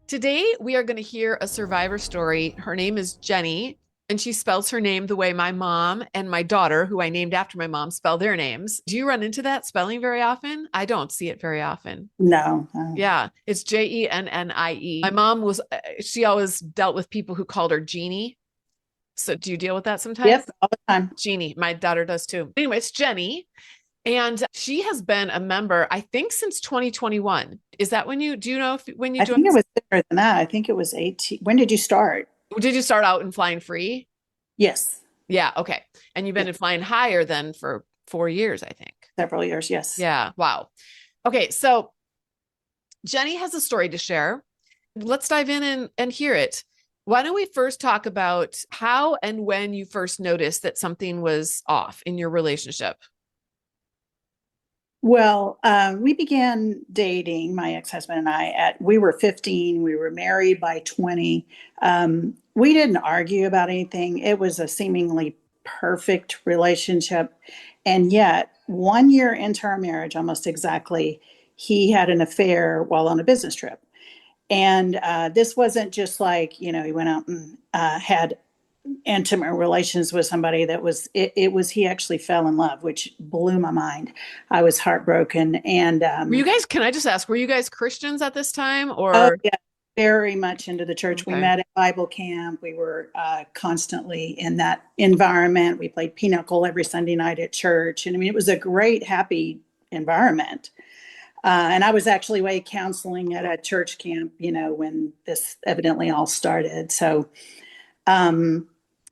Today, we are going to hear a survivor story. Her name is Jennie, and she spells her name the way my mom and my daughter, who I named after my mom, spell their names. Do you run into that spelling very often? I don't see it very often. No. Yeah, it's Jennie. My mom she always dealt with people who called her Jeannie. So do you deal with that sometimes? Yep, all the time. Jeannie, my daughter does too. Anyway, it's Jennie. And she has been a member, I think, since 2021. Is that do you know when you I joined? think it was sooner than that. I think it was 18. When did you start? Did you start out in flying free? Yes. Yeah, okay. And you've been Yeah, in flying higher then for 4 years, I think. several years. Yes. Yeah, wow. Okay, so Jennie has a story to share. Let's dive in and hear it. Why don't we first talk about how and when you first noticed that something was off in your relationship? Well, we began dating, my ex-husband and I, we were 15. We were married by 20. We didn't argue about anything. It was a seemingly perfect relationship. And yet, 1 year into our marriage, almost exactly, he had an affair while on a business trip. And this wasn't just like, he went out and had intimate relations with somebody it was, he actually fell in love, which blew my mind. I was heartbroken. And, Can I just ask, were you guys Christians at this time oh, or? yeah, very much into the church. We Okay. met at Bible camp. We were constantly in that environment. We played pinochle every Sunday night at church. And I mean, it was a great, happy environment. And I was actually away counseling at a church camp, when this evidently all started. So, um,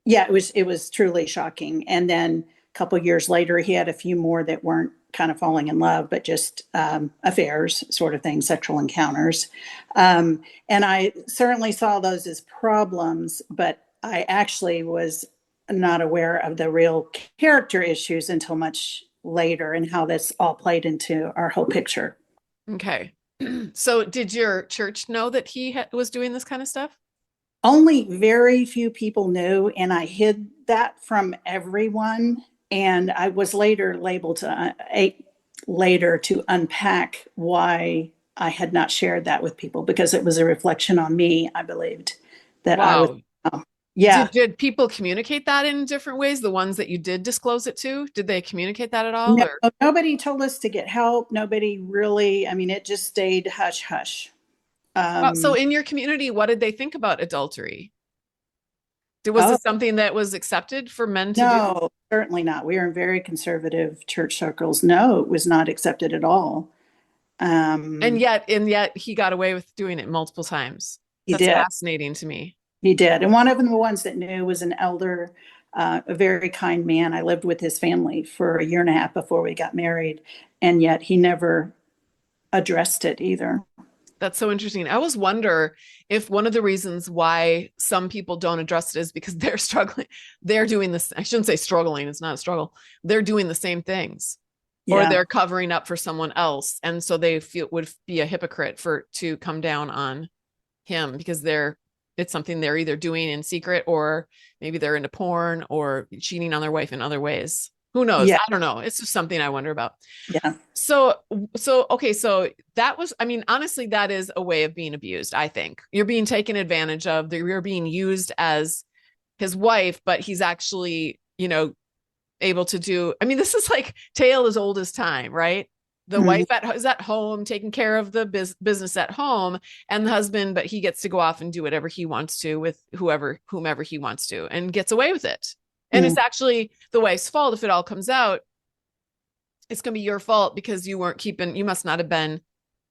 yeah, it was truly shocking. And then a couple of years later, he had a few more that weren't kind of falling in love, but just affairs, sort of thing, sexual encounters. And I certainly saw those as problems, but I actually was not aware of the real character issues until much later and how this all played into our whole picture. Okay. So did your church know that was doing this kind of stuff? Only very few people knew, and I hid that from everyone. And I was later to unpack why I had not shared that with people because it was a reflection on me. I believed that I was, Wow. oh, yeah. Did people communicate that in different ways? The ones that you did disclose it to, did they communicate that at all? No, Or nobody told us to get help. Nobody really, I mean, it just stayed hush hush. so Um, in your community, what did they think about adultery? Was oh, it something that was accepted for men to do? no, certainly not. We are in very conservative church circles. No, it was not accepted at all. And Um, yet he got away with doing it multiple times. he That's did. fascinating to me. He did. And one of them, the ones that knew, was an elder, a very kind man. I lived with his family for a year and a half before we got married, and yet he never addressed it either. That's so interesting. I always wonder if one of the reasons why some people don't address it is because they're struggling. They're doing this. I shouldn't say struggling. It's not a struggle. They're doing the same things, or Yeah. they're covering up for someone else, and so they feel would be a hypocrite to come down on him because it's something they're either doing in secret, or maybe they're into porn or cheating on their wife in other ways. Who knows? Yeah. I don't know. It's just something I wonder about. Yeah. So, okay, so that was, I mean, honestly, that is a way of being abused, I think. You're being taken advantage of, you're being used as his wife, but he's actually, able to do, I mean, this is like tale as old as time, right? The Mhm. wife is at home taking care of the business at home, and the husband, but he gets to go off and do whatever he wants to with whomever he wants to, and gets away with it. And Mhm. it's actually the wife's fault if it all comes out. It's going to be your fault because you must not have been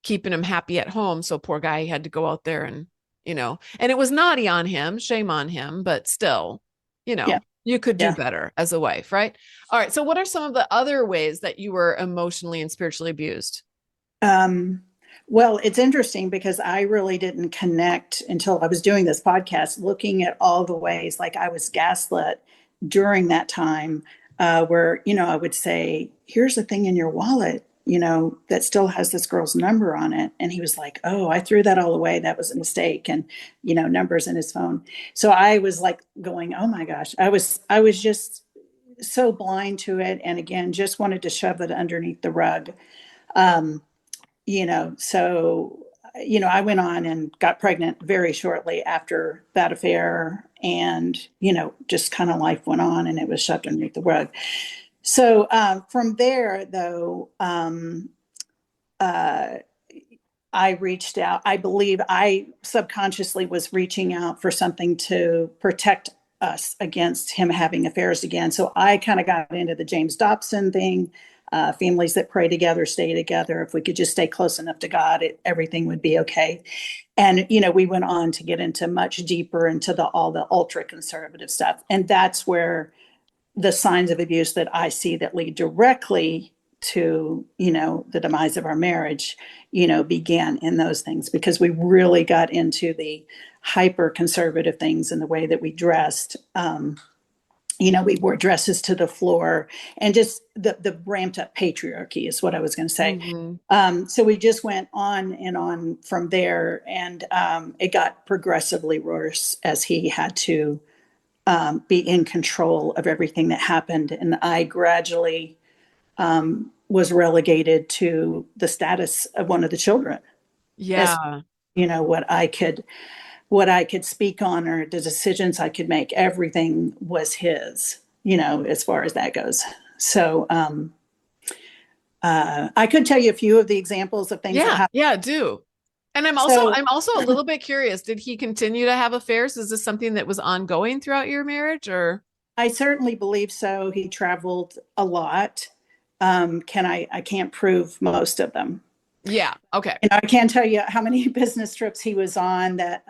keeping him happy at home. So poor guy had to go out there and it was naughty on him, shame on him, but still, Yeah. you could do Yeah. better as a wife, right? All right. So what are some of the other ways that you were emotionally and spiritually abused? Um, well, it's interesting because I really didn't connect until I was doing this podcast, looking at all the ways like I was gaslit during that time, where, I would say, here's the thing in your wallet, that still has this girl's number on it. And he was like, oh, I threw that all away. That was a mistake. And, numbers in his phone. So I was like going, oh my gosh, I was just so blind to it. And again, just wanted to shove it underneath the rug. Um, so I went on and got pregnant very shortly after that affair. And, just kind of life went on and it was shoved underneath the rug. So from there, though, uh, I reached out. I believe I subconsciously was reaching out for something to protect us against him having affairs again. So I kind of got into the James Dobson thing. Families that pray together stay together. If we could just stay close enough to God, everything would be okay. And we went on to get into much deeper into all the ultra conservative stuff, and that's where the signs of abuse that I see that lead directly to, the demise of our marriage, began in those things, because we really got into the hyper conservative things in the way that we dressed. We wore dresses to the floor, and just the ramped up patriarchy is what I was going to say. Mm-hmm. So we just went on and on from there, and it got progressively worse as he had to be in control of everything that happened. And I gradually was relegated to the status of one of the children. As Yeah. what I could speak on, or the decisions I could make, everything was his, as far as that goes. So I could tell you a few of the examples of things that Yeah. happened. Yeah, do. And I'm also So I'm also a little bit curious. Did he continue to have affairs? Is this something that was ongoing throughout your marriage, or? I certainly believe so. He traveled a lot. I can't prove most of them. Yeah. Okay. I can't tell you how many business trips he was on that,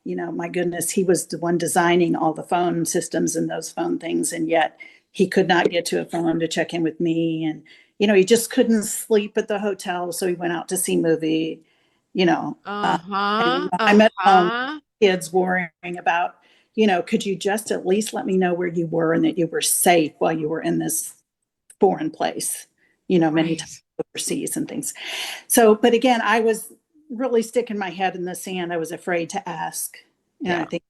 my goodness, he was the one designing all the phone systems and those phone things. And yet he could not get to a phone to check in with me. And, he just couldn't sleep at the hotel. So he went out to see movie, Uh-huh. I'm at home, Uh-huh. kids worrying about, could you just at least let me know where you were and that you were safe while you were in this foreign place, many times Right. overseas and things. So, but again, I was really sticking my head in the sand. I was afraid to ask. And I Yeah. think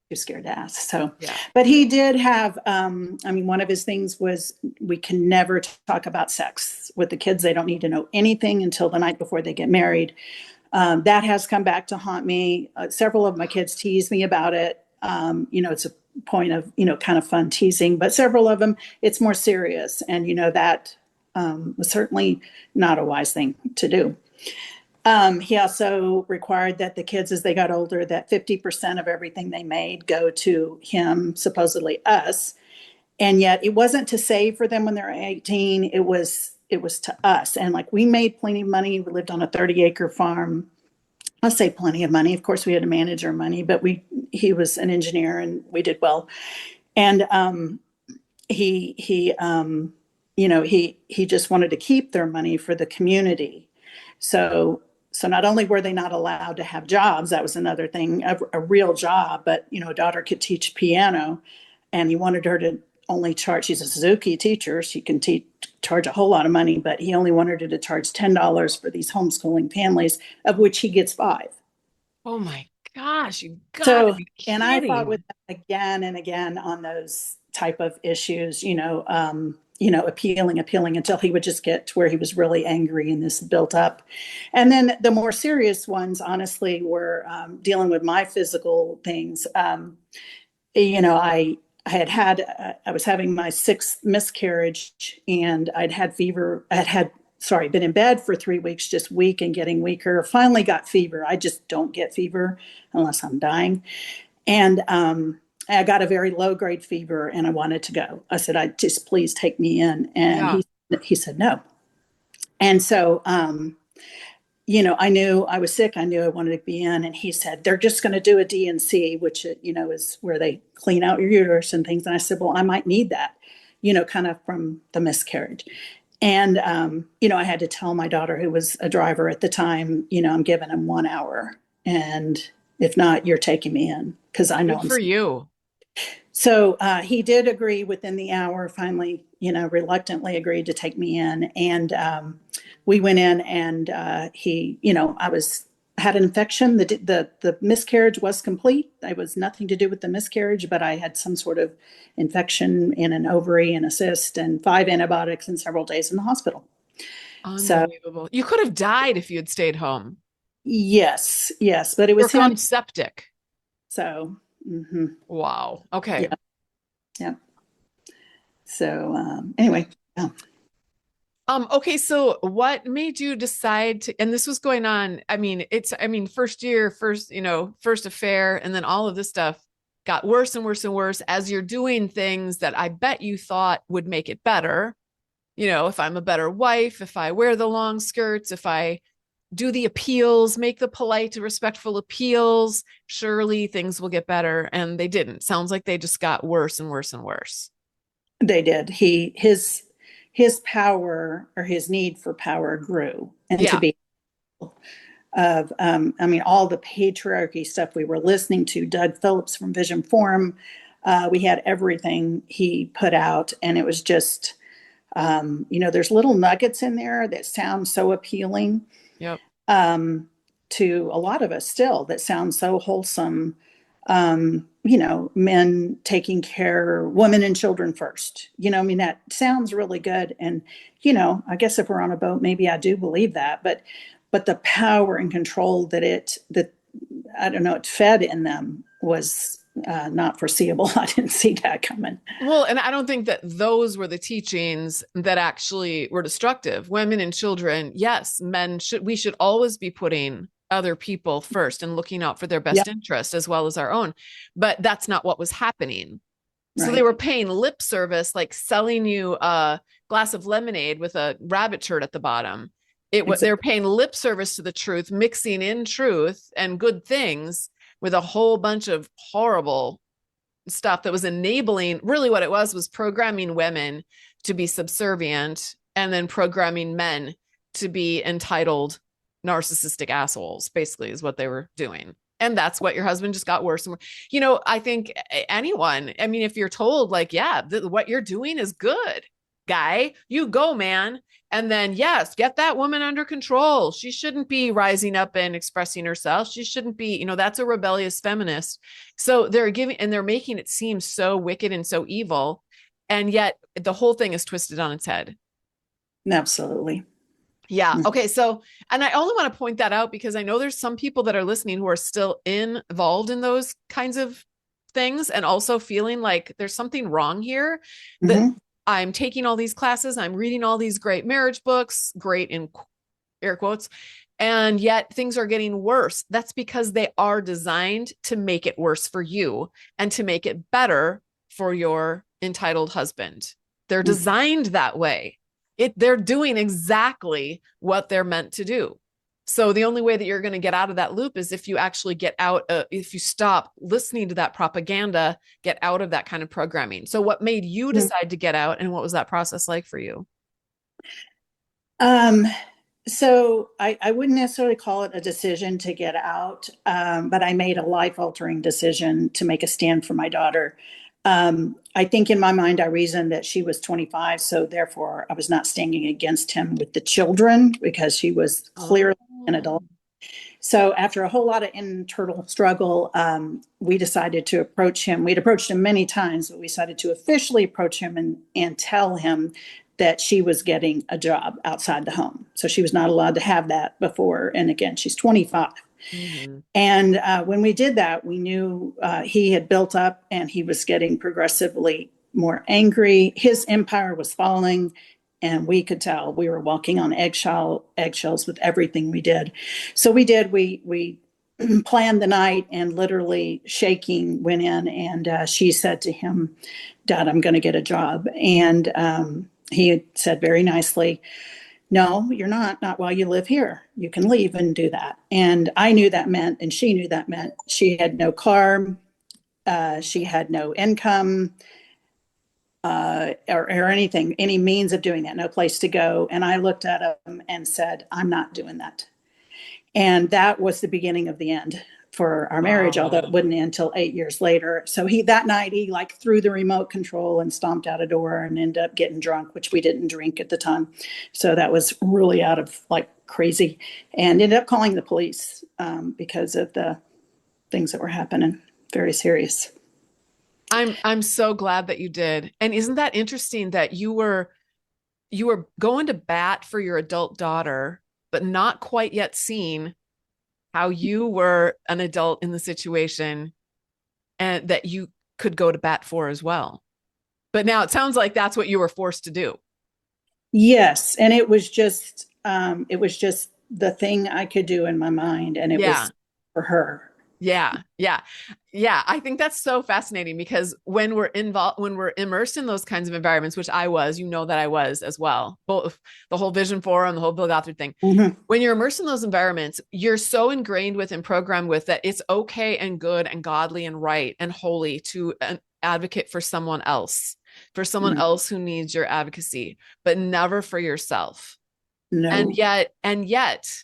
too scared to ask. So, Yeah. but he did have, one of his things was we can never talk about sex with the kids. They don't need to know anything until the night before they get married. That has come back to haunt me. Several of my kids tease me about it. It's a point of, kind of fun teasing, but several of them, it's more serious. And, that was certainly not a wise thing to do. He also required that the kids, as they got older, that 50% of everything they made go to him, supposedly us. And yet it wasn't to save for them when they're 18. It was to us. And like, we made plenty of money. We lived on a 30-acre farm. I'll say plenty of money. Of course, we had to manage our money, but he was an engineer and we did well. And he just wanted to keep their money for the community. So not only were they not allowed to have jobs, that was another thing, a real job, but a daughter could teach piano, and he wanted her to only charge. She's a Suzuki teacher; she can charge a whole lot of money, but he only wanted her to charge $10 for these homeschooling families, of which he gets five. Oh my gosh, you gotta So, be and I fought with kidding. them again and again on those type of issues, appealing until he would just get to where he was really angry and this built up. And then the more serious ones, honestly, were dealing with my physical things. I was having my sixth miscarriage, and I'd had fever. Been in bed for 3 weeks, just weak and getting weaker. Finally got fever. I just don't get fever unless I'm dying. And I got a very low grade fever and I wanted to go. I said, I just, please take me in. And Yeah. he said no. And so, I knew I was sick. I knew I wanted to be in. And he said, they're just going to do a D&C, which, is where they clean out your uterus and things. And I said, well, I might need that, kind of from the miscarriage. And, I had to tell my daughter, who was a driver at the time, I'm giving him 1 hour. And if not, you're taking me in, because I know Good I'm. for you. So he did agree within the hour, finally, reluctantly agreed to take me in. And we went in, and had an infection. The miscarriage was complete. It was nothing to do with the miscarriage, but I had some sort of infection in an ovary and a cyst, and 5 antibiotics and several days in the hospital. So Unbelievable. You could have died if you had stayed home. Yes, yes, but it You're was him. going septic. So, mhm, Wow. yeah, Okay. yeah. So, anyway, yeah. Okay, so what made you decide to, and this was going on, I mean, first year, first, first affair, and then all of this stuff got worse and worse and worse as you're doing things that I bet you thought would make it better. If I'm a better wife, if I wear the long skirts, if I do the appeals, make the polite, respectful appeals, surely things will get better. And they didn't. Sounds like they just got worse and worse and worse. They did. His power or his need for power grew, and to Yeah. be of I mean, all the patriarchy stuff we were listening to, Doug Phillips from Vision Forum, we had everything he put out, and it was just there's little nuggets in there that sound so appealing Yep. to a lot of us still, that sound so wholesome. Men taking care, women and children first. I mean, that sounds really good. And, I guess if we're on a boat, maybe I do believe that. But the power and control that I don't know, it fed in them was not foreseeable. I didn't see that coming. Well, and I don't think that those were the teachings that actually were destructive. Women and children, yes, we should always be putting other people first and looking out for their Yeah, best interest as well as our own. But that's not what was happening. So they right. were paying lip service, like selling you a glass of lemonade with a rabbit turd at the bottom. They're Exactly. paying lip service to the truth, mixing in truth and good things with a whole bunch of horrible stuff that was enabling. Really what it was programming women to be subservient and then programming men to be entitled narcissistic assholes, basically, is what they were doing. And that's what your husband just got worse and worse. I think anyone, I mean, if you're told, like, yeah, what you're doing is good, guy, you go, man. And then, yes, get that woman under control. She shouldn't be rising up and expressing herself. She shouldn't be, that's a rebellious feminist. So they're making it seem so wicked and so evil. And yet the whole thing is twisted on its head. Absolutely. Yeah. Okay. So, and I only want to point that out because I know there's some people that are listening who are still involved in those kinds of things and also feeling like there's something wrong here, that Mm-hmm. I'm taking all these classes, I'm reading all these great marriage books, great in air quotes, and yet things are getting worse. That's because they are designed to make it worse for you and to make it better for your entitled husband. They're designed that way. They're doing exactly what they're meant to do. So the only way that you're going to get out of that loop is if you actually get out, if you stop listening to that propaganda, get out of that kind of programming. So what made you Mm-hmm. decide to get out, and what was that process like for you? Um, so I wouldn't necessarily call it a decision to get out, but I made a life-altering decision to make a stand for my daughter. I think in my mind, I reasoned that she was 25, so therefore I was not standing against him with the children because she was Oh. clearly an adult. So after a whole lot of internal struggle, we decided to approach him. We'd approached him many times, but we decided to officially approach him and tell him that she was getting a job outside the home. So she was not allowed to have that before. And again, she's 25. Mm-hmm. And when we did that, we knew he had built up and he was getting progressively more angry. His empire was falling, and we could tell we were walking on eggshells with everything we did. So we planned the night, and literally shaking went in, and she said to him, "Dad, I'm going to get a job." And he said very nicely, "No, you're not while you live here. You can leave and do that." And I knew that meant, and she knew that meant, she had no car, she had no income, or anything, any means of doing that, no place to go. And I looked at him and said, "I'm not doing that." And that was the beginning of the end for our marriage, although it Wow. wouldn't end until 8 years later. So that night he like threw the remote control and stomped out a door and ended up getting drunk, which we didn't drink at the time. So that was really out of like crazy, and ended up calling the police because of the things that were happening. Very serious. I'm so glad that you did. And isn't that interesting that you were going to bat for your adult daughter, but not quite yet seeing how you were an adult in the situation and that you could go to bat for as well. But now it sounds like that's what you were forced to do. Yes, and it was just the thing I could do in my mind, and it Yeah. was for her. Yeah, yeah, yeah. I think that's so fascinating because when we're immersed in those kinds of environments, which I was, that I was as well, both the whole Vision Forum, the whole Bill Gothard thing. Mhm. When you're immersed in those environments, you're so ingrained with and programmed with that it's okay and good and godly and right and holy to advocate for someone Mm, else who needs your advocacy, but never for yourself. no, And yet,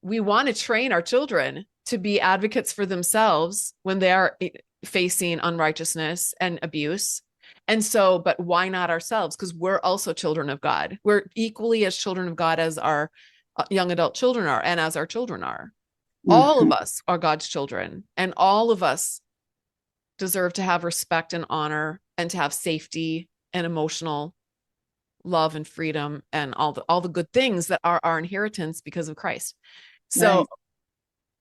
we want to train our children to be advocates for themselves when they are facing unrighteousness and abuse. And so, but why not ourselves? Because we're also children of God. We're equally as children of God as our young adult children are, and as our children are. All of mhm, us are God's children, and all of us deserve to have respect and honor and to have safety and emotional love and freedom and all the good things that are our inheritance because of Christ. So, right.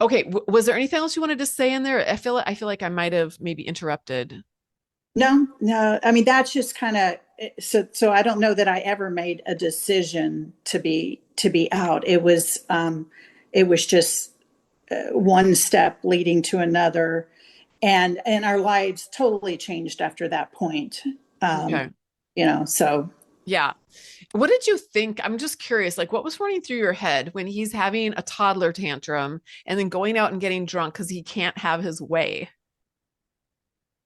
okay, was there anything else you wanted to say in there? I feel like I might have maybe interrupted. No, no. I mean, that's just kind of so I don't know that I ever made a decision to be out. It was just one step leading to another, and our lives totally changed after that point. Um, Okay. so Yeah. What did you think? I'm just curious, like what was running through your head when he's having a toddler tantrum and then going out and getting drunk because he can't have his way?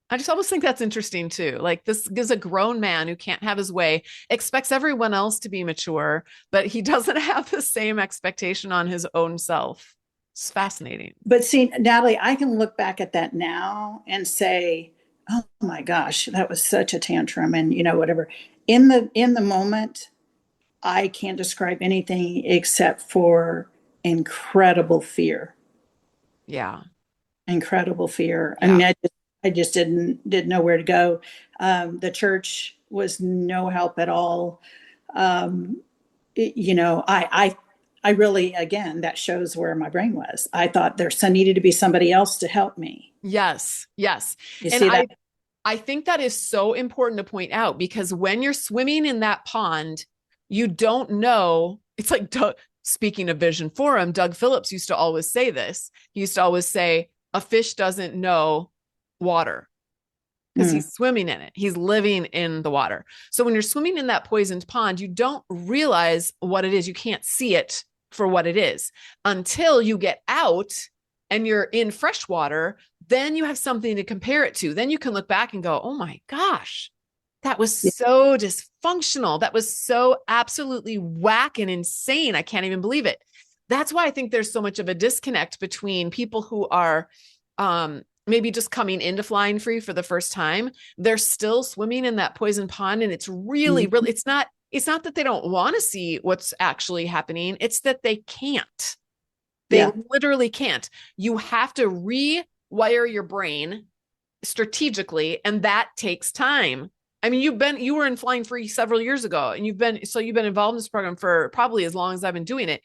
I just almost think that's interesting too. Like this is a grown man who can't have his way, expects everyone else to be mature, but he doesn't have the same expectation on his own self. It's fascinating. but see, Natalie, I can look back at that now and say, "Oh my gosh, that was such a tantrum," and whatever. In the moment, I can't describe anything except for incredible fear. Yeah. Incredible fear. I Yeah. mean, I just didn't know where to go. The church was no help at all. Um, I really, again, that shows where my brain was. I thought there needed to be somebody else to help me. Yes. Yes. You And see that? I think that is so important to point out because when you're swimming in that pond, you don't know. It's like speaking of Vision Forum, Doug Phillips used to always say this. He used to always say, a fish doesn't know water because Mm, he's swimming in it. He's living in the water. So when you're swimming in that poisoned pond, you don't realize what it is. You can't see it for what it is until you get out and you're in fresh water. Then you have something to compare it to. Then you can look back and go, oh my gosh, that was yeah, so dysfunctional. That was so absolutely whack and insane. I can't even believe it. That's why I think there's so much of a disconnect between people who are maybe just coming into flying free for the first time. They're still swimming in that poison pond. And it's really, mm, really, it's not that they don't want to see what's actually happening. It's that they can't. They yeah, literally can't. You have to rewire your brain strategically, and that takes time. I mean, you were in flying free several years ago, and you've been involved in this program for probably as long as I've been doing it.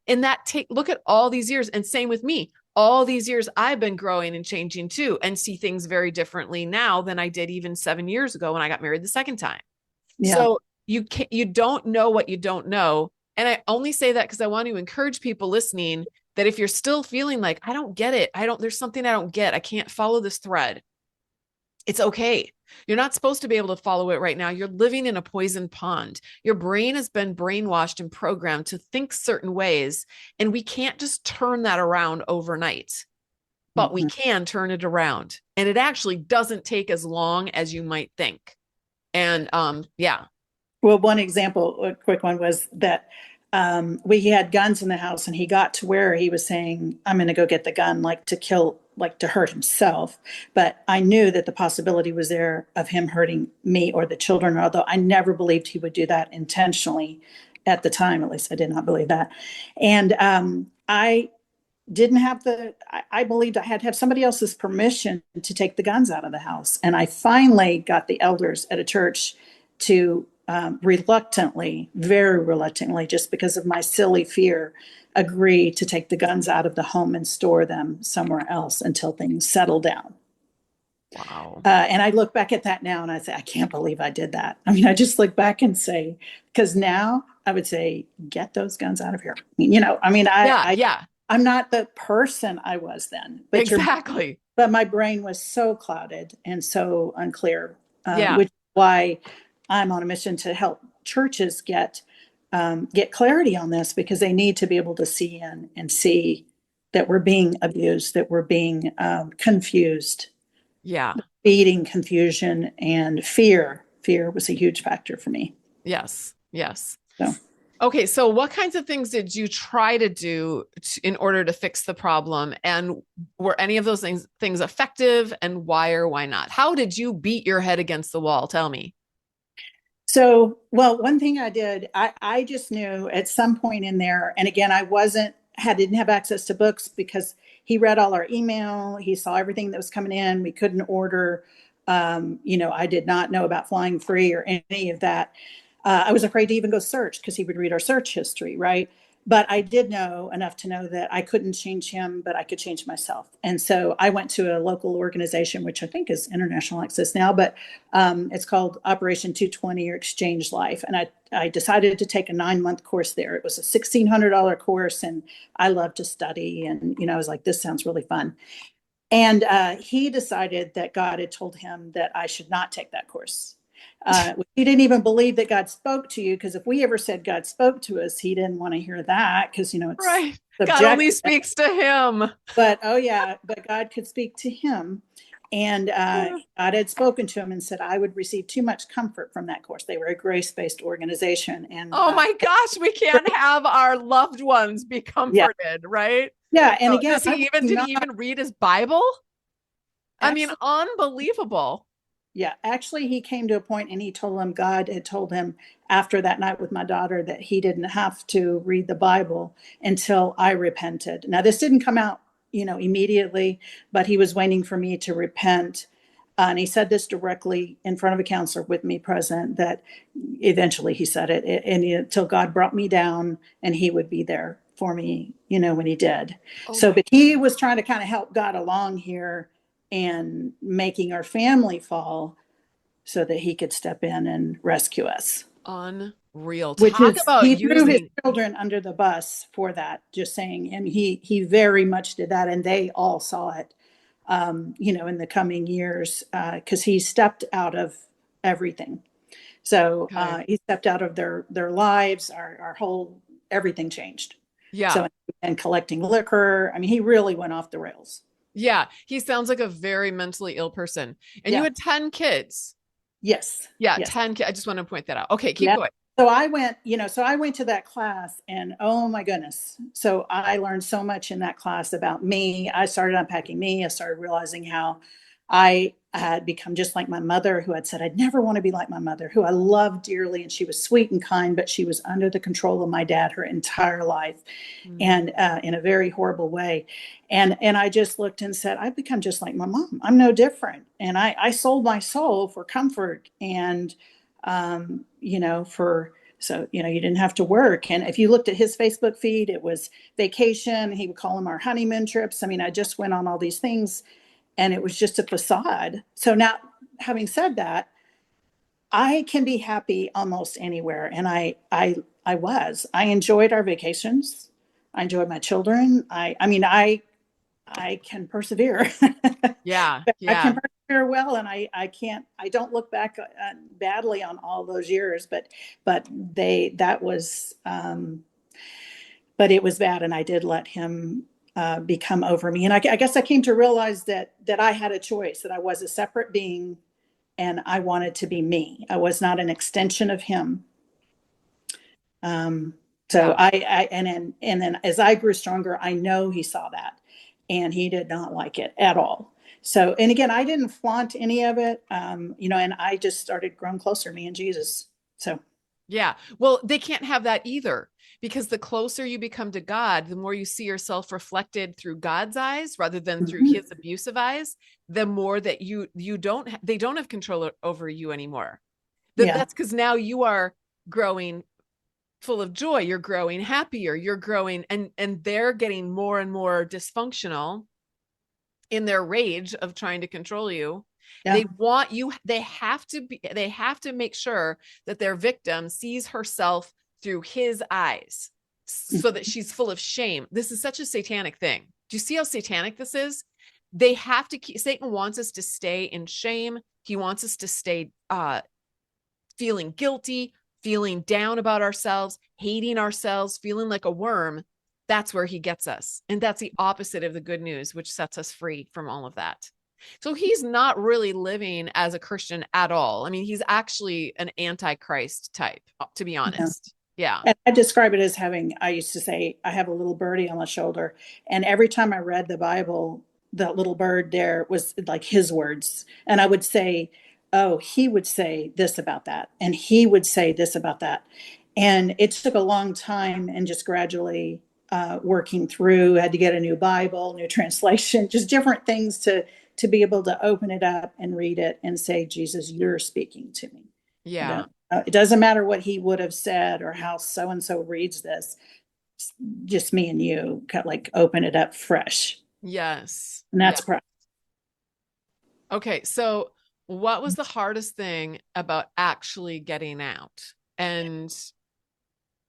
And look at all these years, and same with me. All these years I've been growing and changing too, and see things very differently now than I did even 7 years ago when I got married the second time. yeah. So you don't know what you don't know. And I only say that because I want to encourage people listening that if you're still feeling like, I don't get it, there's something I don't get, I can't follow this thread, it's okay. You're not supposed to be able to follow it right now. You're living in a poisoned pond. Your brain has been brainwashed and programmed to think certain ways, and we can't just turn that around overnight, but we Mhm. can turn it around. And it actually doesn't take as long as you might think. And yeah. Well, one example, a quick one, was that we had guns in the house, and he got to where he was saying, "I'm going to go get the gun, like to kill, like to hurt himself." But I knew that the possibility was there of him hurting me or the children, although I never believed he would do that intentionally at the time. At least I did not believe that. And I didn't have I believed I had to have somebody else's permission to take the guns out of the house. And I finally got the elders at a church to reluctantly, very reluctantly, just because of my silly fear, agree to take the guns out of the home and store them somewhere else until things settle down. Wow. And I look back at that now and I say, I can't believe I did that. I mean, I just look back and say, because now I would say, get those guns out of here. I mean, Yeah, yeah, I'm not the person I was then, exactly. but my brain was so clouded and so unclear, Yeah, which is why I'm on a mission to help churches get clarity on this, because they need to be able to see in and see that we're being abused, that we're being confused, yeah, feeding confusion and fear. Fear was a huge factor for me. yes, yes. So. Okay, so what kinds of things did you try to do in order to fix the problem? And were any of those things effective, and why or why not? How did you beat your head against the wall? Tell me. So, well, one thing I did, I just knew at some point in there, and again, didn't have access to books because he read all our email. He saw everything that was coming in. We couldn't order. I did not know about flying free or any of that. I was afraid to even go search because he would read our search history, right? But I did know enough to know that I couldn't change him, but I could change myself. And so I went to a local organization, which I think is International Access now, but it's called Operation 220 or Exchange Life. And I decided to take a 9-month course there. It was a $1,600 course, and I love to study. And, I was like, this sounds really fun. And he decided that God had told him that I should not take that course. He didn't even believe that God spoke to you, because if we ever said God spoke to us, he didn't want to hear that, because, it's Right. God only subjective. speaks to him. But oh yeah, but God could speak to him. And God had spoken to him and said, I would receive too much comfort from that course. They were a grace-based organization. And Oh my gosh, we can't have our loved ones be yeah, comforted, right? yeah. And So again, I was did he not even read his Bible? I mean, actually, unbelievable. yeah, actually, he came to a point and he told him, God had told him after that night with my daughter that he didn't have to read the Bible until I repented. Now, this didn't come out, immediately, but he was waiting for me to repent. And he said this directly in front of a counselor with me present, that eventually he said it, and until God brought me down and he would be there for me, when he did. Oh So, my, but he was trying to kind of help God along here and making our family fall so that he could step in and rescue us. unreal. Which Talk is, about he threw his using, children under the bus for that, just saying, and he very much did that, and they all saw it, in the coming years, because he stepped out of everything. So okay. he stepped out of their lives. Our whole everything changed. Yeah. So, and collecting liquor. I mean, he really went off the rails. Yeah. He sounds like a very mentally ill person. And you Yeah. had 10 kids. Yes. Yeah, Yes. 10 kids. I just want to point that out. Okay, keep Yeah. going. So I went to that class, and oh my goodness. So I learned so much in that class about me. I started unpacking me. I started realizing how I had become just like my mother, who had said I'd never want to be like my mother, who I loved dearly. And she was sweet and kind, but she was under the control of my dad her entire life, Mm, and in a very horrible way. And I just looked and said, I've become just like my mom. I'm no different. And I sold my soul for comfort and for so you didn't have to work. And if you looked at his Facebook feed, it was vacation. He would call them our honeymoon trips. I mean, I just went on all these things, and it was just a facade. So now, having said that, I can be happy almost anywhere, and I enjoyed our vacations. I enjoyed my children. I can persevere. yeah, I can yeah, persevere well, and I don't look back badly on all those years, but that was, but it was bad, and I did let him become over me. And I guess I came to realize that I had a choice, that I was a separate being, and I wanted to be me. I was not an extension of him. Um, so yeah. and then as I grew stronger, I know he saw that, and he did not like it at all. So, and again, I didn't flaunt any of it, and I just started growing closer, me and Jesus. So, Yeah. Well, they can't have that either, because the closer you become to God, the more you see yourself reflected through God's eyes rather than through mhm. his abusive eyes, the more that you don't they don't have control over you anymore. Yeah. That's because now you are growing full of joy, you're growing happier, you're growing, and they're getting more and more dysfunctional in their rage of trying to control you. Yeah. They want you, they have to make sure that their victim sees herself through his eyes so that she's full of shame. This is such a satanic thing. Do you see how satanic this is? They have to keep, Satan wants us to stay in shame. He wants us to stay feeling guilty, feeling down about ourselves, hating ourselves, feeling like a worm. That's where he gets us. And that's the opposite of the good news, which sets us free from all of that. So he's not really living as a Christian at all. I mean, he's actually an antichrist type, to be Yeah. honest. Yeah. And I describe it as having, I used to say, I have a little birdie on my shoulder. And every time I read the Bible, the little bird there was like his words. And I would say, oh, he would say this about that. And he would say this about that. And it took a long time and just gradually working through, had to get a new Bible, new translation, just different things to be able to open it up and read it and say, Jesus, you're speaking to me. You know, Yeah. it doesn't matter what he would have said or how so and so reads this. Just me and you, like open it up fresh, Yes. and Yeah. that's pro- Okay. So, what was the hardest thing about actually getting out? And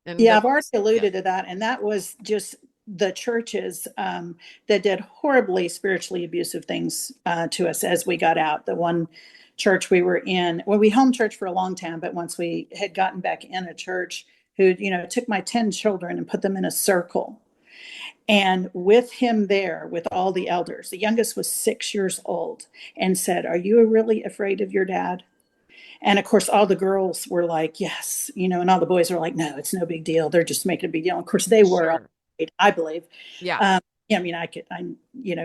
yeah. the I've already yeah. alluded to that, and that was just the churches that did horribly spiritually abusive things to us as we got out. The one church we were in, well, we home church for a long time, but once we had gotten back in a church, who took my 10 children and put them in a circle. And with him there, with all the elders, the youngest was 6 years old, and said, "Are you really afraid of your dad?" And of course, all the girls were like, "Yes," and all the boys were like, "No, it's no big deal. They're just making a big deal." Of course, they were, Sure. I believe. Yeah. Yeah, I mean,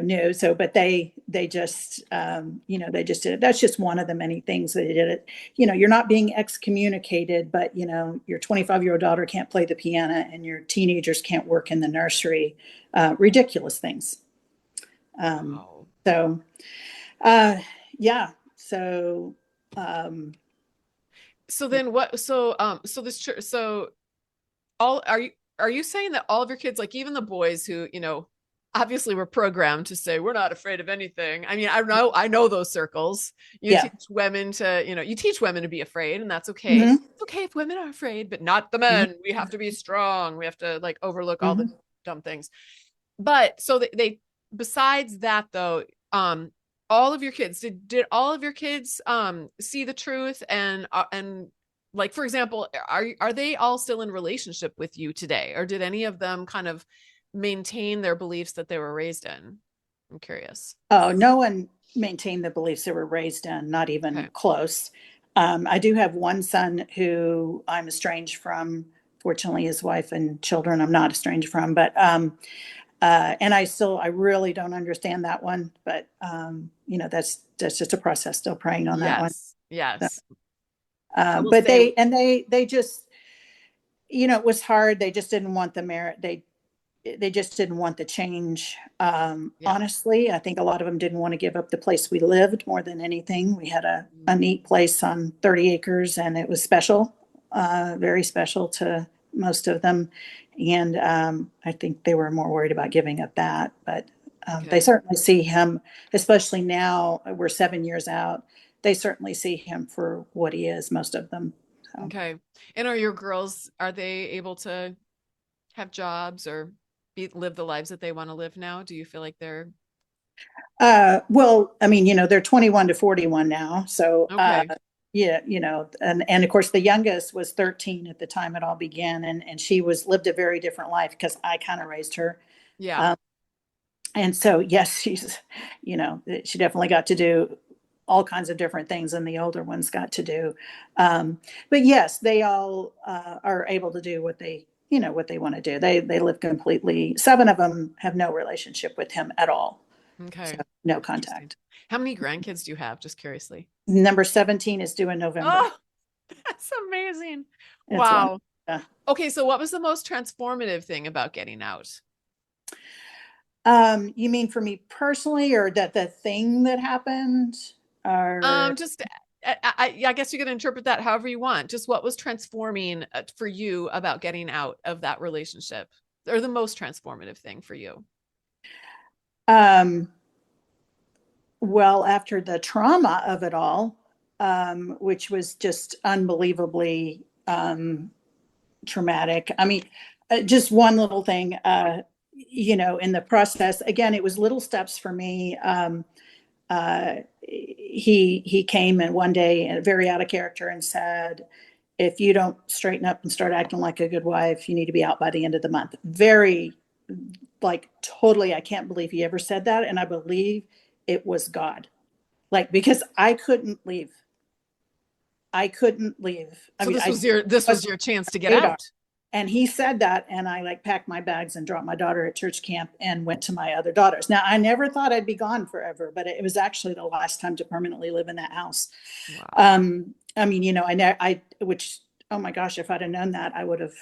knew. So, but they just, they just did it. That's just one of the many things that they did it. You're not being excommunicated, but your 25-year-old daughter can't play the piano, and your teenagers can't work in the nursery. Ridiculous things. Um, Wow. so, uh, yeah. So, um, So then what so this church so all are you saying that all of your kids, like even the boys who, obviously were programmed to say we're not afraid of anything. I mean, I know those circles. You yeah. teach women to, you teach women to be afraid, and that's okay. Hmm. It's okay if women are afraid, but not the Hmm. men. We have to be strong. We have to like overlook all the Hmm. dumb things. But so they besides that though, all of your kids did all of your kids see the truth and like for example, are they all still in relationship with you today, or did any of them kind of maintain their beliefs that they were raised in? I'm curious. Oh, no one maintained the beliefs they were raised in, not even Okay. close. I do have one son who I'm estranged from. Fortunately, his wife and children I'm not estranged from, but and I really don't understand that one. But that's just a process. Still praying on that one. Yes. So, Yes. I will but say, they just it was hard. They just didn't want the merit. They just didn't want the change. yeah. Honestly, I think a lot of them didn't want to give up the place we lived more than anything. We had a neat place on 30 acres, and it was special, very special to most of them. And I think they were more worried about giving up that. But they Okay. certainly see him, especially now we're 7 years out. They certainly see him for what he is, most of them. So. Okay. And are your girls, are they able to have jobs or live the lives that they want to live now? Do you feel like they're Well, I mean, they're 21 to 41 now. So, okay? yeah, and of course the youngest was 13 at the time it all began. And she lived a very different life because I kind of raised her. Yeah. Um, and so, yes, she definitely got to do all kinds of different things than the older ones got to do. Um, but yes, they all are able to do what they want to do. They live completely. 7 of them have no relationship with him at all. So Okay. no Interesting. contact. How many grandkids do you have? Just curiously. Number 17 is due in November. Oh, that's amazing. It's one. Wow. Yeah. Okay, so what was the most transformative thing about getting out? You mean for me personally, or that the thing that happened, or Just I guess you can interpret that however you want. Just what was transforming for you about getting out of that relationship, or the most transformative thing for you? Um, well, after the trauma of it all, which was just unbelievably traumatic. I mean, just one little thing, in the process, again, it was little steps for me. He came and one day, very out of character, and said, "If you don't straighten up and start acting like a good wife, you need to be out by the end of the month." Very, like, totally. I can't believe he ever said that, and I believe it was God. Like, because I couldn't leave. I couldn't leave. I So mean, this was was your chance to get radar. out. And he said that, and I like packed my bags and dropped my daughter at church camp and went to my other daughters. Now, I never thought I'd be gone forever, but it was actually the last time to permanently live in that house. Wow. I mean, which, oh my gosh, if I'd have known that, I would have.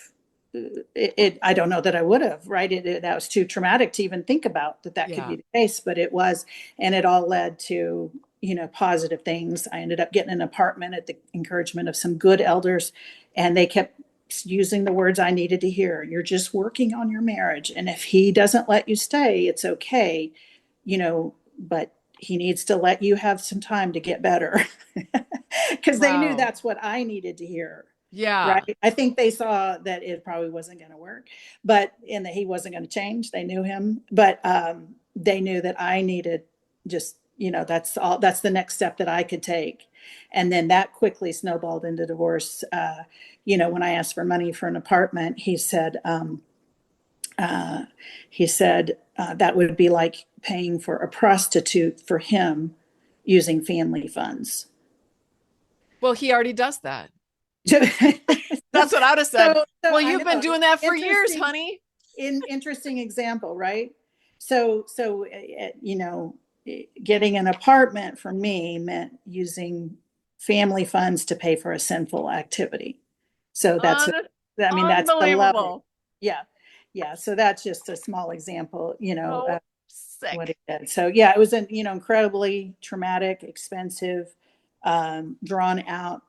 I don't know that I would have, right? That was too traumatic to even think about that could Yeah. be the case, but it was, and it all led to, positive things. I ended up getting an apartment at the encouragement of some good elders, and they kept using the words I needed to hear. You're just working on your marriage, and if he doesn't let you stay, it's okay, but he needs to let you have some time to get better. Because they knew Wow. that's what I needed to hear. Yeah. Right. I think they saw that it probably wasn't going to work, but and that he wasn't going to change. They knew him, but they knew that I needed just, that's the next step that I could take. And then that quickly snowballed into divorce. When I asked for money for an apartment, uh, he said that would be like paying for a prostitute for him using family funds. Well, he already does that. so, That's what I would have said. so Well, I you've been know, doing that for years, interesting, honey. interesting example, right? So getting an apartment for me meant using family funds to pay for a sinful activity. So Un- I mean, that's the level. Unbelievable. Yeah. Yeah. So that's just a small example, So what sick. he did. So yeah, it was an incredibly traumatic, expensive, drawn out,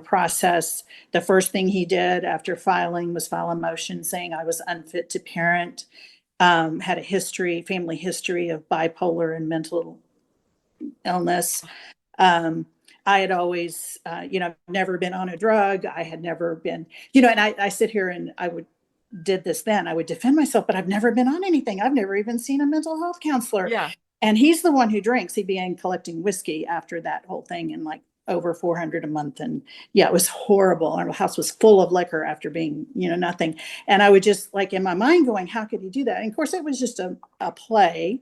process. The first thing he did after filing was file a motion saying I was unfit to parent. Had a family history of bipolar and mental illness. Um, I had always, never been on a drug. I had never been, and I sit here and did this then. I would defend myself, but I've never been on anything. I've never even seen a mental health counselor. Yeah. And he's the one who drinks. He began collecting whiskey after that whole thing, and like over 400 a month. And yeah, it was horrible. Our house was full of liquor after being, nothing. And I would just like in my mind going, how could he do that? And of course, it was just a play,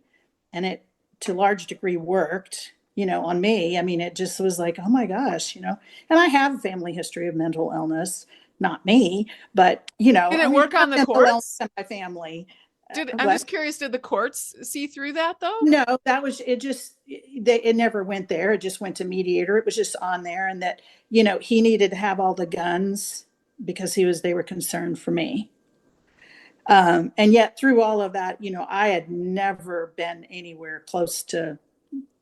and it to a large degree worked, on me. I mean, it just was like, oh my gosh, and I have a family history of mental illness, not me, but Did I it mean, work I have on the mental illness courts? in my family. I'm What? just curious, did the courts see through that though? No, that was it. It never went there. It just went to mediator. It was just on there, and that he needed to have all the guns because they were concerned for me. And yet through all of that, I had never been anywhere close to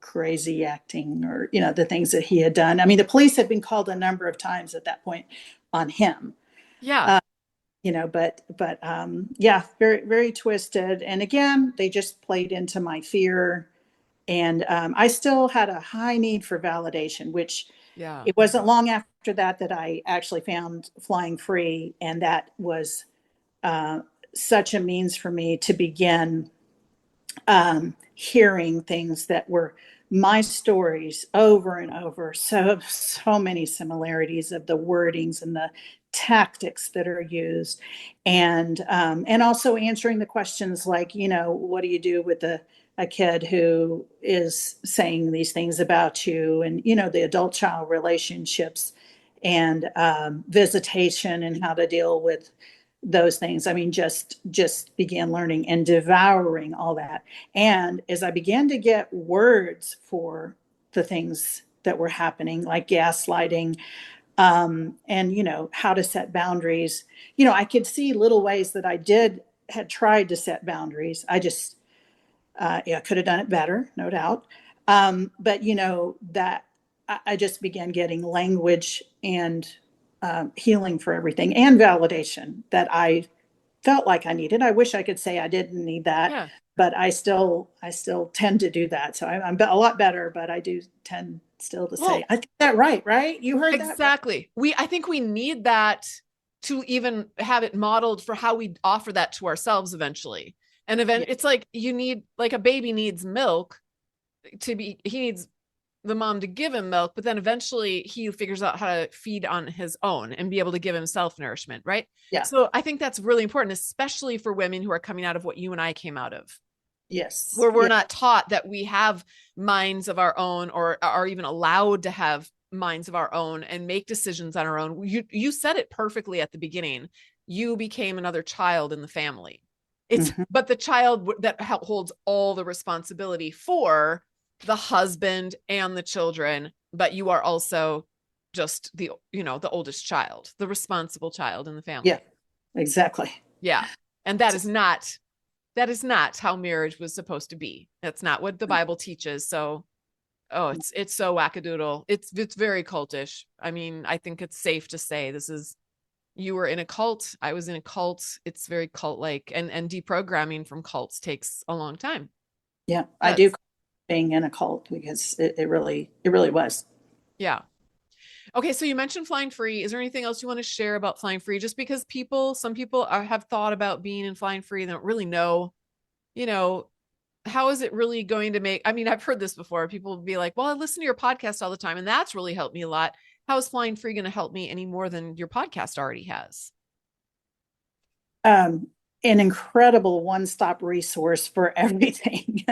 crazy acting or the things that he had done. I mean, the police had been called a number of times at that point on him. Yeah. Uh, yeah, very, very twisted. And again, they just played into my fear. And I still had a high need for validation, which Yeah. it wasn't long after that I actually found flying free. And that was uh, such a means for me to begin hearing things that were my stories over and over. So many similarities of the wordings and the tactics that are used, and also answering the questions like, what do you do with a kid who is saying these things about you, and the adult child relationships, and visitation, and how to deal with those things. I mean, just began learning and devouring all that. And as I began to get words for the things that were happening, like gaslighting, and how to set boundaries, I could see little ways that had tried to set boundaries. I just yeah, could have done it better, no doubt. But that I just began getting language and healing for everything and validation that I felt like I needed. I wish I could say I didn't need that, Yeah. but I still tend to do that. So I'm a lot better, but I do tend still to say, Well, I think that right, right? You heard that right? exactly. I think we need that to even have it modeled for how we offer that to ourselves eventually. And Yeah, it's like you need, like a baby needs milk he needs the mom to give him milk, but then eventually he figures out how to feed on his own and be able to give himself nourishment, right? yeah, So I think that's really important, especially for women who are coming out of what you and I came out of, yes, where we're yeah, not taught that we have minds of our own or are even allowed to have minds of our own and make decisions on our own. You said it perfectly at the beginning. You became another child in the family. It's hmm, but the child that holds all the responsibility for the husband and the children, but you are also just the oldest child, the responsible child in the yeah, family. exactly. Yeah. And that is not how marriage was supposed to be. That's not what the Bible teaches. So, oh, it's so wackadoodle. It's very cultish. I mean, I think it's safe to say this is you were in a cult. I was in a cult. It's very cult like, and deprogramming from cults takes a long time. Yeah, I do That's being in a cult because it really was. yeah. Okay, so you mentioned flying free. Is there anything else you want to share about flying free? Just because some people have thought about being in flying free, they don't really know, you know, how is it really going to make, I mean, I've heard this before. People will be like, well, I listen to your podcast all the time, and that's really helped me a lot. How is flying free going to help me any more than your podcast already has? um, an incredible one-stop resource for everything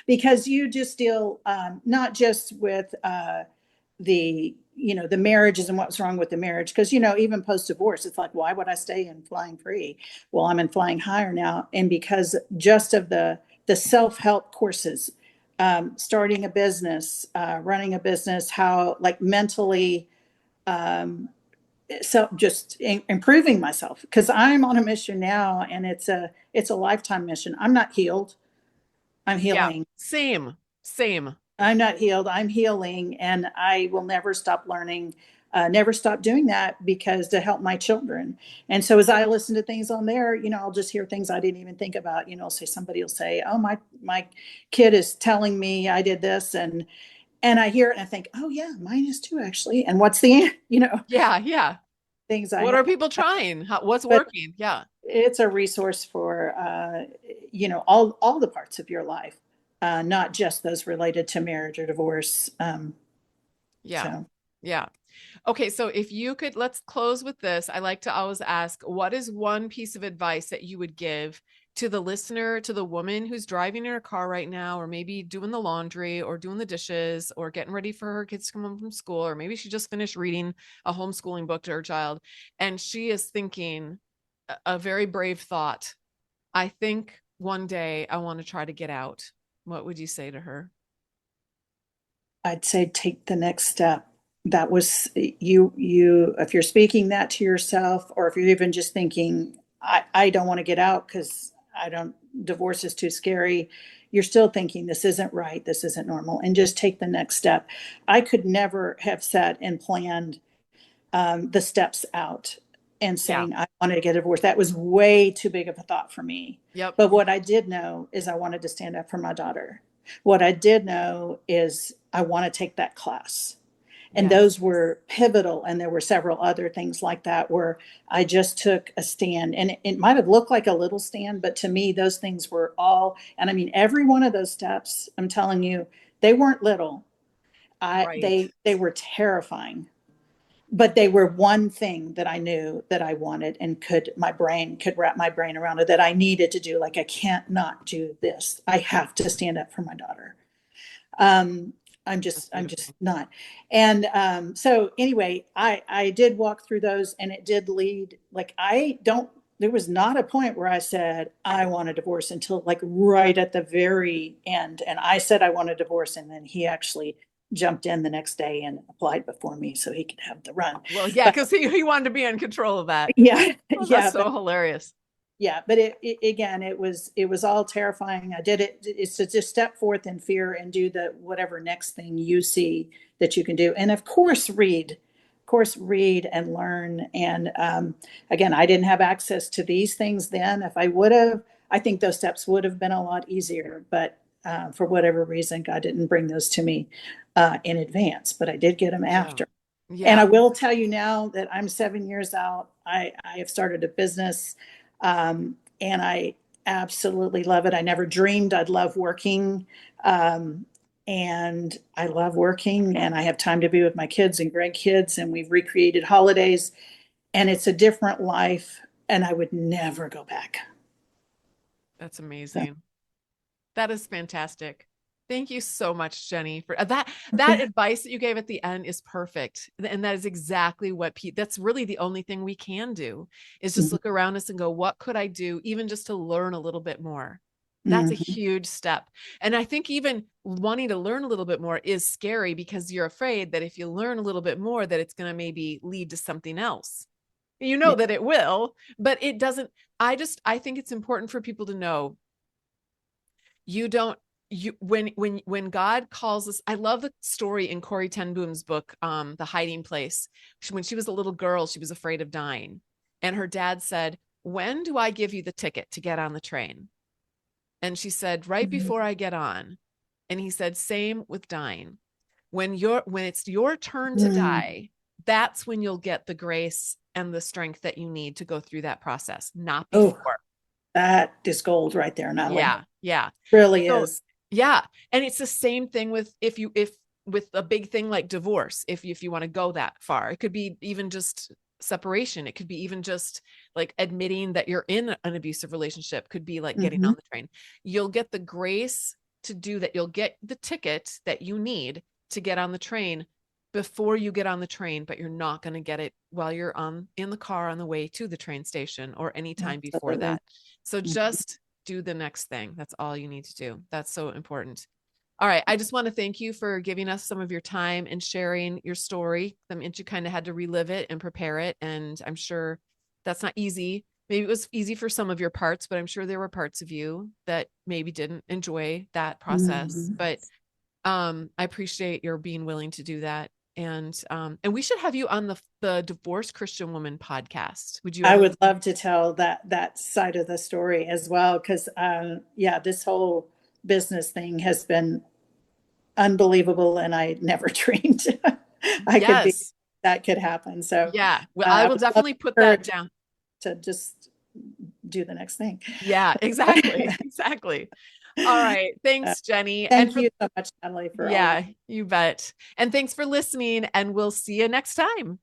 because you just deal not just with the the marriages and what's wrong with the marriage because even post-divorce it's like why would I stay in flying free? Well, I'm in flying higher now, and because just of the self-help courses, starting a business, running a business, how like mentally, um, so just improving myself because I'm on a mission now, and it's a lifetime mission. I'm not healed. I'm Yeah, healing. same. I'm not healed. I'm healing, and I will never stop learning, never stop doing that because to help my children. And so as I listen to things on there, I'll just hear things I didn't even think about. Say somebody will say, "Oh, my kid is telling me I did this," and I hear it and I think, "Oh yeah, mine is too actually." And what's the Yeah, yeah. things What are I people trying? What's but working? Yeah, it's a resource for all the parts of your life, not just those related to marriage or divorce. yeah, So yeah. Okay, so if you could, let's close with this. I like to always ask, what is one piece of advice that you would give to the listener, to the woman who's driving in her car right now, or maybe doing the laundry or doing the dishes or getting ready for her kids to come home from school, or maybe she just finished reading a homeschooling book to her child and she is thinking a very brave thought. I think one day I want to try to get out. What would you say to her? I'd say take the next step. That was you if you're speaking that to yourself, or if you're even just thinking, I don't want to get out because I don't divorce is too scary. You're still thinking this isn't right, this isn't normal, and just take the next step. I could never have sat and planned the steps out and Yeah. saying I wanted to get a divorce. That was way too big of a thought for me. Yep. But what I did know is I wanted to stand up for my daughter. What I did know is I want to take that class. And Yeah. those were pivotal. And there were several other things like that where I just took a stand. And it might have looked like a little stand, but to me, those things were all, and I mean, every one of those steps, I'm telling you, they weren't little. Right. They were terrifying, but they were one thing that I knew that I wanted and my brain could wrap my brain around it, that I needed to do. Like, I can't not do this. I have to stand up for my daughter. Um, That's I'm just beautiful. not. And so anyway, I did walk through those, and it did lead, like, there was not a point where I said, I want a divorce until like right at the very end. And I said, I want a divorce. And then he actually jumped in the next day and applied before me so he could have the run. Well, yeah, But because he wanted to be in control of that. yeah, Oh, that's yeah, but so hilarious. yeah, but again, it was all terrifying. I did it. It's to just step forth in fear and do the whatever next thing you see that you can do. And of course, read and learn. And again, I didn't have access to these things then. If I would have, I think those steps would have been a lot easier. But for whatever reason, God didn't bring those to me in advance, but I did get them Yeah. after. And I Yeah. will tell you now that I'm 7 years out. I have started a business, and I absolutely love it. I never dreamed I'd love working. Um, and I love working, and I have time to be with my kids and grandkids, and we've recreated holidays, and it's a different life, and I would never go back. That's So, amazing. That is fantastic. Thank you so much, Jenny, for that. That okay. advice that you gave at the end is perfect. And that is exactly what that's really the only thing we can do is just Mhm. look around us and go, what could I do even just to learn a little bit more? That's a Mhm. huge step. And I think even wanting to learn a little bit more is scary because you're afraid that if you learn a little bit more, that it's going to maybe lead to something else. You know Yeah. that it will, but it doesn't. I think it's important for people to know you don't you when God calls us. I love the story in Corrie ten Boom's book, The Hiding Place. When she was a little girl, she was afraid of dying, and her dad said, when do I give you the ticket to get on the train? And she said, right Mhm. before I get on. And he said, same with dying. When it's your turn to Mhm. die, that's when you'll get the grace and the strength that you need to go through that process, not Oh, before. that is gold right there, Natalie. Yeah, yeah. Really So is. yeah, and it's the same thing with if with a big thing like divorce, if you want to go that far. It could be even just separation. It could be even just like admitting that you're in an abusive relationship, could be like getting Mhm. on the train. You'll get the grace to do that. You'll get the ticket that you need to get on the train before you get on the train, but you're not going to get it while you're on in the car on the way to the train station or any time before Absolutely. that. So Mhm. just do the next thing. That's all you need to do. That's so important. All right. I just want to thank you for giving us some of your time and sharing your story. That meant you kind of had to relive it and prepare it. And I'm sure that's not easy. Maybe it was easy for some of your parts, but I'm sure there were parts of you that maybe didn't enjoy that process. Mhm. But I appreciate your being willing to do that. And we should have you on the Divorced Christian Woman podcast. Would you I ever? would love to tell that side of the story as well, because yeah, this whole business thing has been unbelievable, and I never dreamed I could be Yes. that could happen. So Yeah. Well, I I will would love definitely to put that encourage down. to just do the next thing. Yeah, exactly. Exactly. All right. Uh, Thanks, Jenny. And thank for, you so much, Natalie, for all you. yeah, you bet. And thanks for listening. And we'll see you next time.